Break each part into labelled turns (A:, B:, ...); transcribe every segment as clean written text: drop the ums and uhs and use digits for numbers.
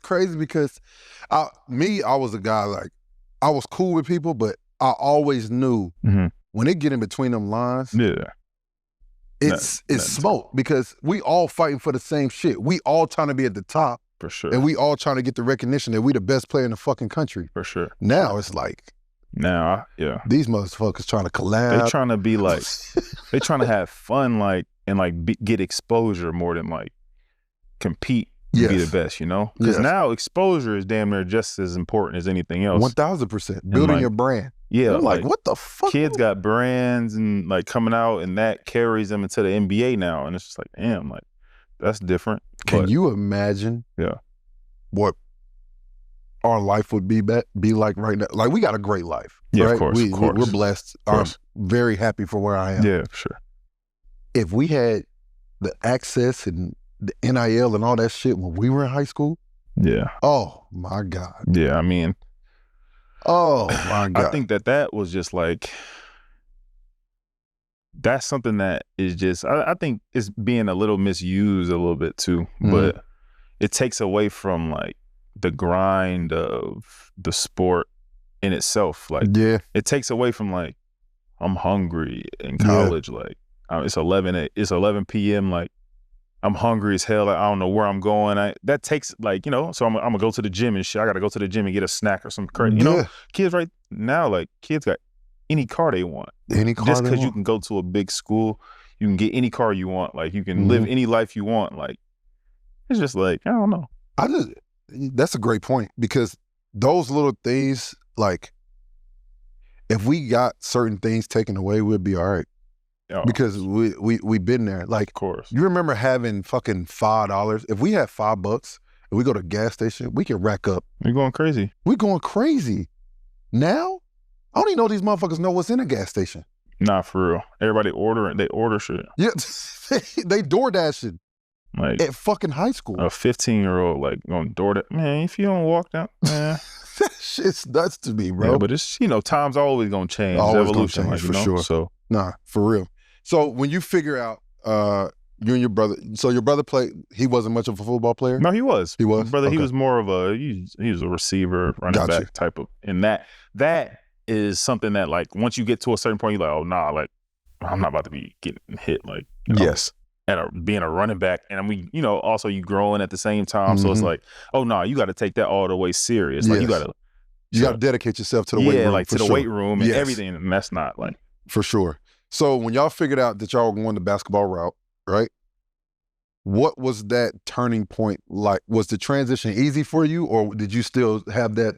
A: crazy because I was a guy like I was cool with people, but I always knew when it get in between them lines, it's smoke because we all fighting for the same shit. We all trying to be at the top.
B: For sure.
A: And we all trying to get the recognition that we the best player in the fucking country.
B: For sure.
A: Now it's like, these motherfuckers trying to collab.
B: They trying to be like, they trying to have fun, like, and like get exposure more than like compete and be the best, you know? Because now exposure is damn near just as important as anything else.
A: 1000%. Building your brand.
B: Yeah.
A: I'm like, what the fuck?
B: Kids got brands and like coming out, and that carries them into the NBA now. And it's just like, damn, like, that's different.
A: Can you imagine what our life would be like right now? Like, we got a great life.
B: Yeah,
A: right?
B: of course.
A: We're blessed. I'm very happy for where I am.
B: Yeah, for sure.
A: If we had the access and the NIL and all that shit when we were in high school, oh my God.
B: Yeah, I mean,
A: oh my God.
B: I think that was just like, that's something that is just, I think it's being a little misused a little bit too, but it takes away from like the grind of the sport in itself. Like, it takes away from like, I'm hungry in college. Like, it's 11 p.m. Like, I'm hungry as hell. Like, I don't know where I'm going. That takes like, you know, so I'm gonna go to the gym and shit. I gotta go to the gym and get a snack or some crazy, you know, kids right now, like kids got any car they want.
A: Any car
B: just because you can go to a big school, you can get any car you want. Like, you can live any life you want. Like, it's just like, I don't know.
A: That's a great point, because those little things, like, if we got certain things taken away, we'd be all right. Because we been there. Like,
B: of course. You
A: remember having fucking $5? If we had $5 and we go to a gas station, we can rack up.
B: We're going crazy.
A: We're going crazy. Now, I don't even know these motherfuckers know what's in a gas station.
B: Nah, for real. Everybody they order shit.
A: Yeah, they door dashing.
B: Like,
A: at fucking high school.
B: A 15-year-old like on DoorDash. Man, if you don't walk down, man.
A: That shit's nuts to me, bro.
B: Yeah, but it's, you know, time's always gonna change.
A: Always
B: evolution,
A: gonna change,
B: like,
A: for sure.
B: So
A: nah, for real. So when you figure out you and your brother, so your brother played, he wasn't much of a football player?
B: No, he was.
A: He was?
B: My brother,
A: okay.
B: he was more of a, he was a receiver, running back type of, and that is something that, like, once you get to a certain point, you're like, oh, nah, like, I'm not about to be getting hit, like, you know, being a running back. And I mean, you know, also you growing at the same time. So it's like, oh, no, you got to take that all the way serious. Like, you got to dedicate yourself to the weight room. Yeah, like to the weight room and everything. And that's not like.
A: For sure. So when y'all figured out that y'all were going the basketball route, right? What was that turning point like? Was the transition easy for you, or did you still have that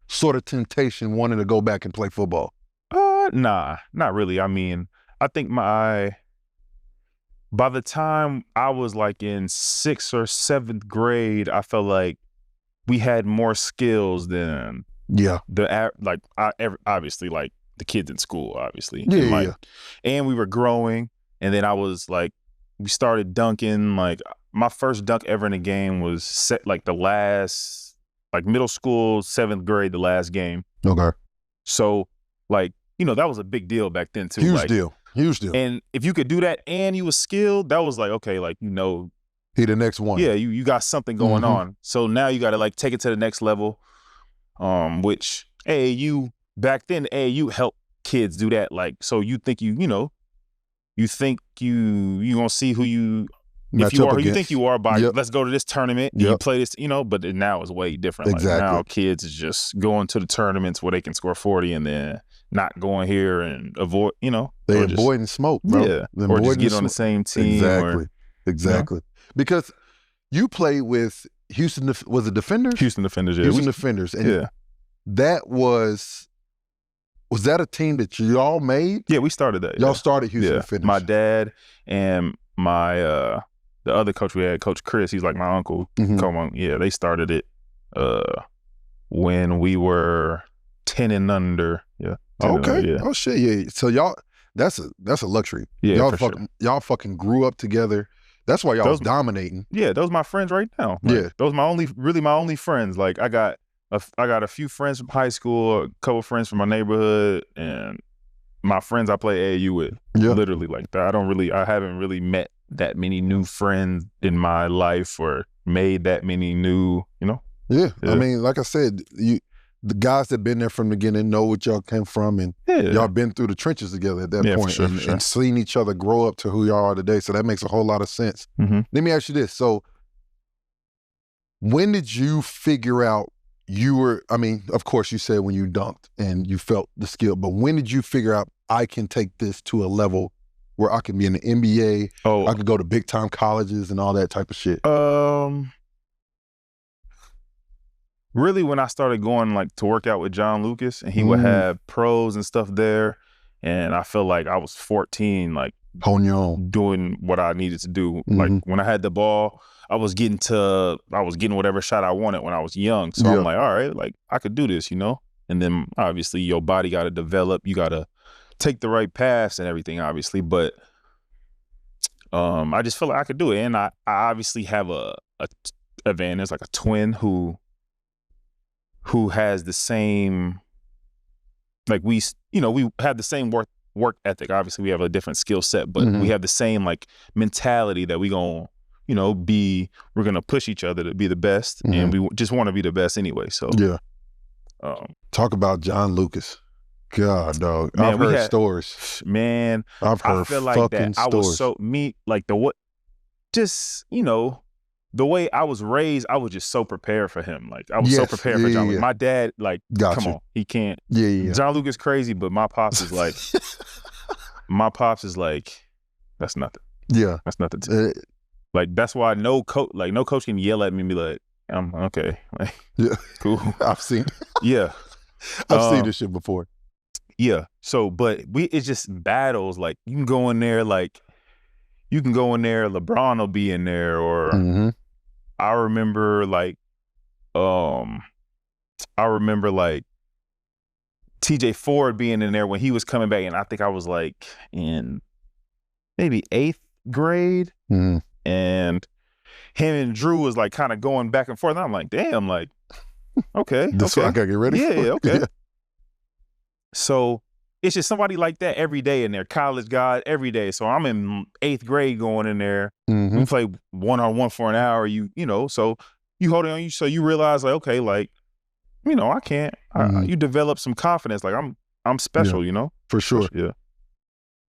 A: sort of temptation wanting to go back and play football?
B: Nah, not really. I mean, I think by the time I was like in 6th or 7th grade, I felt like we had more skills than obviously like the kids in school, obviously. And we were growing, and then I was like, we started dunking. Like, my first dunk ever in a game was like the last, like middle school, 7th grade, the last game.
A: Okay.
B: So, like, you know, that was a big deal back then too.
A: Huge deal.
B: And if you could do that and you was skilled, that was like, okay, like, you know,
A: he the next one.
B: Yeah, you got something going on. So now you got to like take it to the next level, which AAU, back then, AAU helped kids do that. Like, so you think you think you gonna see who you, if you are who you think you are by, let's go to this tournament, you play this, you know, but now it's way different.
A: Exactly.
B: Like, now kids is just going to the tournaments where they can score 40 and then not going here and avoid, you know.
A: They avoiding smoke, bro.
B: Yeah, or just get on the same team.
A: Exactly. You know? Because you played with Houston, was it Defenders?
B: Houston Defenders, yeah.
A: Houston Defenders. And that was that a team that y'all made?
B: Yeah, we started that.
A: Y'all started Houston Defenders.
B: My dad and my the other coach we had, Coach Chris, he's like my uncle. Come on, they started it when we were 10 and under. Yeah.
A: Okay. Oh shit. Yeah. So y'all, that's a luxury. Yeah. Y'all fucking grew up together. That's why y'all was dominating.
B: Yeah. Those my friends right now. Like, those my only friends. Like, I got a few friends from high school, a couple friends from my neighborhood, and my friends I play AAU with. Yeah. Literally like that. I haven't really met that many new friends in my life or made that many new, you know.
A: Yeah. I mean, like I said, the guys that been there from the beginning know what y'all came from, and y'all been through the trenches together at that point, and seen each other grow up to who y'all are today. So that makes a whole lot of sense. Let me ask you this. So when did you figure out I mean, of course you said when you dunked and you felt the skill, but when did you figure out I can take this to a level where I can be in the NBA, I could go to big time colleges and all that type of shit?
B: Really, when I started going like to work out with John Lucas, and he would have pros and stuff there, and I felt like I was 14, like
A: holding your own,
B: doing what I needed to do. Like when I had the ball, I was getting whatever shot I wanted when I was young. So I'm like, all right, like I could do this, you know? And then obviously your body got to develop. You got to take the right paths and everything, obviously. But I just feel like I could do it. And I obviously have a advantage, like a twin who has the same, like we have the same work ethic. Obviously we have a different skill set, but we have the same like mentality that we're going to push each other to be the best, and we just want to be the best anyway. So
A: talk about John Lucas. God, dog. Man, I've heard stories.
B: Man,
A: I've heard fucking like that. Stories.
B: The way I was raised, I was just so prepared for him. Like I was so prepared for John Lucas. My dad, like, come on, he can't. John Lucas crazy, but my pops is like, that's nothing.
A: Yeah,
B: that's nothing. Like that's why no coach can yell at me and be like, I'm okay. Like, cool.
A: I've seen. I've seen this shit before.
B: Yeah. So, but it's just battles. Like you can go in there, LeBron will be in there, or I remember TJ Ford being in there when he was coming back, and I think I was like in maybe 8th grade, and him and Drew was like kind of going back and forth. And I'm like, damn, like, okay,
A: this I gotta get ready.
B: Okay. So it's just somebody like that every day in there, college guy every day. So I'm in 8th grade going in there. We play one-on-one for an hour. So you hold on, so you realize like, okay, like, I can't. You develop some confidence. Like I'm special,
A: for sure.
B: Yeah.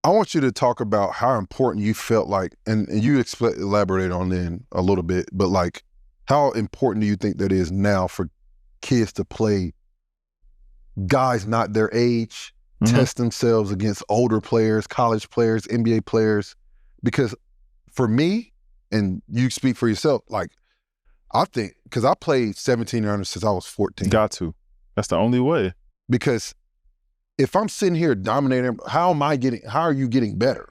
A: I want you to talk about how important you felt like, and you elaborate on then a little bit, but like, how important do you think that is now for kids to play guys not their age, test themselves against older players, college players, NBA players? Because for me, and you speak for yourself, like, I think, because I played 17 and under since I was 14.
B: Got to. That's the only way.
A: Because if I'm sitting here dominating, how are you getting better?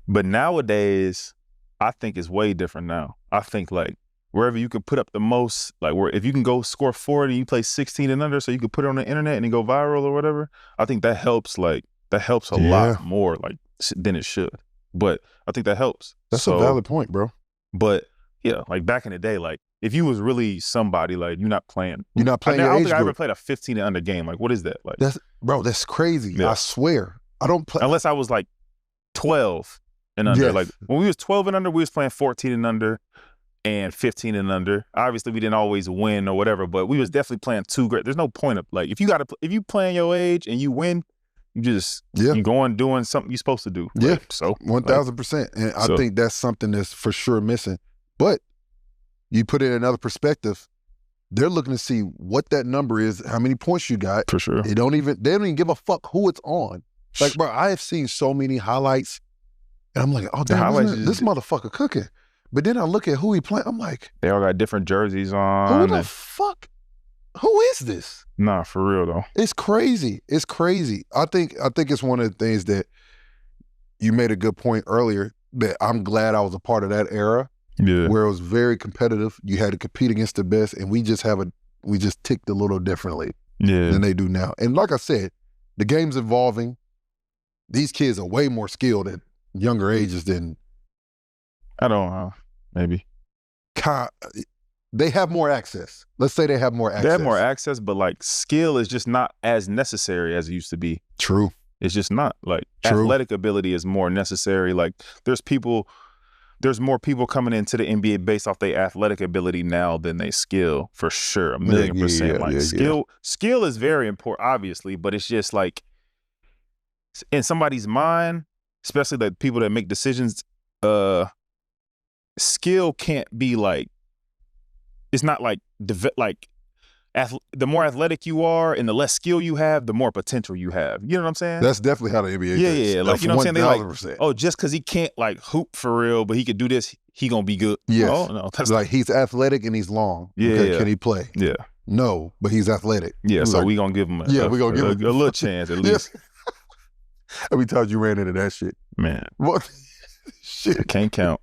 B: But nowadays, I think it's way different now. I think like wherever you can put up the most, like if you can go score 40, you play 16 and under, so you can put it on the internet and it go viral or whatever, I think that helps a lot more like than it should. But I think that helps.
A: That's a valid point, bro.
B: But yeah, like back in the day, like if you was really somebody, like you're not playing.
A: You're not playing. I
B: don't think I ever played a 15 and under game. Like what is that? Like
A: that's crazy. Yeah. I swear. I don't play
B: unless I was like 12 and under. Yes. Like when we was 12 and under, we was playing 14 and under and 15 and under. Obviously we didn't always win or whatever, but we was definitely playing too great. There's no point of like if you playing your age and you win, you just you going doing something you're supposed to do.
A: Yeah.
B: Like, so
A: 1000%. And I think that's something that's for sure missing. But you put it in another perspective, they're looking to see what that number is, how many points you got.
B: For sure.
A: They don't even give a fuck who it's on. Like, bro, I have seen so many highlights, and I'm like, oh, damn, this motherfucker cooking. But then I look at who he playing, I'm like,
B: they all got different jerseys on.
A: Who the fuck? Who is this?
B: Nah, for real though.
A: It's crazy. It's crazy. I think it's one of the things that you made a good point earlier, that I'm glad I was a part of that era.
B: Yeah.
A: Where it was very competitive. You had to compete against the best, and we just ticked a little differently than they do now. And like I said, the game's evolving. These kids are way more skilled at younger ages than
B: I don't know. Maybe.
A: They have more access. Let's say they have more access.
B: They have more access, but like skill is just not as necessary as it used to be.
A: True.
B: It's just not. Like athletic ability is more necessary. Like there's people there's more people coming into the NBA based off their athletic ability now than they skill, for sure. 1,000,000%. Skill is very important, obviously, but it's just like in somebody's mind, especially the people that make decisions, skill can't be like, it's not like the more athletic you are and the less skill you have, the more potential you have. You know what I'm saying?
A: That's definitely how the NBA
B: thinks. Yeah. Like, you know what I'm saying? They like,
A: 1000%.
B: oh, just because he can't like hoop for real, but he could do this, he gonna be good.
A: Yes.
B: Oh, no, that's
A: like he's athletic and he's long.
B: Yeah.
A: Okay, can he play?
B: Yeah.
A: No, but he's athletic.
B: Yeah,
A: he's
B: so
A: like,
B: we gonna give him a little chance at least.
A: How many times you ran into that shit?
B: Man.
A: What? Shit.
B: I can't count.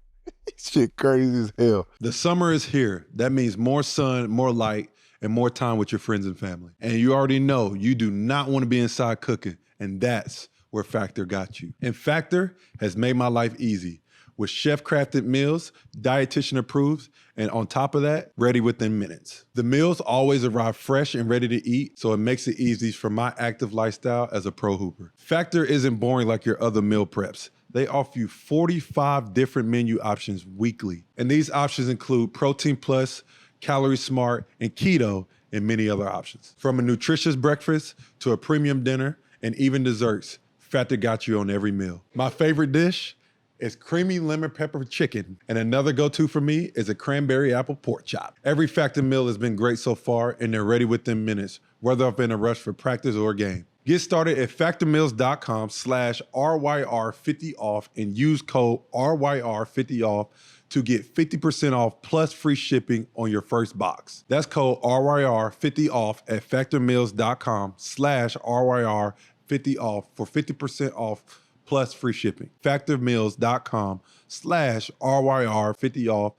A: Shit crazy as hell.
C: The summer is here. That means more sun, more light, and more time with your friends and family. And you already know you do not want to be inside cooking, and that's where Factor got you. And Factor has made my life easy with chef-crafted meals, dietitian approved, and on top of that, ready within minutes. The meals always arrive fresh and ready to eat, so it makes it easy for my active lifestyle as a pro hooper. Factor isn't boring like your other meal preps. They offer you 45 different menu options weekly. And these options include Protein Plus, Calorie Smart, and Keto, and many other options. From a nutritious breakfast to a premium dinner and even desserts, Factor got you on every meal. My favorite dish is creamy lemon pepper chicken, and another go-to for me is a cranberry apple pork chop. Every Factor meal has been great so far, and they're ready within minutes, whether I've been in a rush for practice or a game. Get started at factormeals.com/RYR50off and use code RYR50off to get 50% off plus free shipping on your first box. That's code RYR50off at factormeals.com/RYR50off for 50% off plus free shipping. Factormeals.com/RYR50off